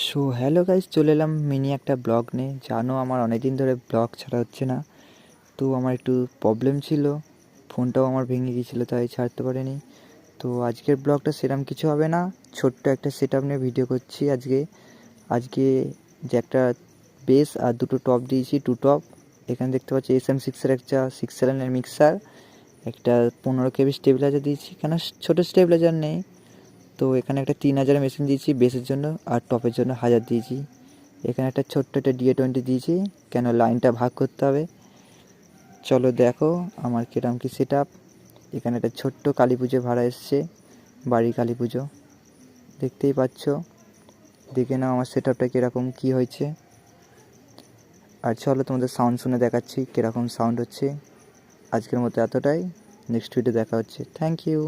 So hello guys, চলে এলাম mini একটা ব্লগ নিয়ে। জানো আমার অনেক দিন ধরে ব্লগ ছাড়া হচ্ছে না, তো আমার একটু প্রবলেম ছিল, ফোনটাও আমার ভেঙে গিয়েছিলো, তাই ছাড়তে পারিনি। তো আজকের ব্লগটা সেরকম কিছু হবে না, ছোট্ট একটা সেট আপ নিয়ে ভিডিও করছি আজকে যে একটা বেস আর দুটো টপ দিয়েছি, টু টপ। এখানে দেখতে পাচ্ছি SM6-এর একটা 6 চ্যানেলের মিক্সার, একটা 15 KB স্টেবিলাইজার দিয়েছি। কেন ছোটো স্টেবিলাইজার নেই, তো এখানে একটা 3000 মেশিন দিয়েছি বেসের জন্য, আর টপের জন্য 1000 দিয়েছি। এখানে একটা ছোট্ট একটা DA20 দিয়েছি, কেন লাইনটা ভাগ করতে হবে। চলো দেখো আমার কিরম কি সেট আপ। এখানে একটা ছোট্ট কালী পুজো ভাড়া এসছে, বাড়ি কালী পুজো, দেখতেই পাচ্ছ। দেখে নাও আমার সেট আপটা কীরকম কী হয়েছে। আর চলো তোমাদের সাউন্ড শুনে দেখাচ্ছি কীরকম সাউন্ড হচ্ছে। আজকের মতো এতটাই, নেক্সট ভিডিও দেখা হচ্ছে। Thank you.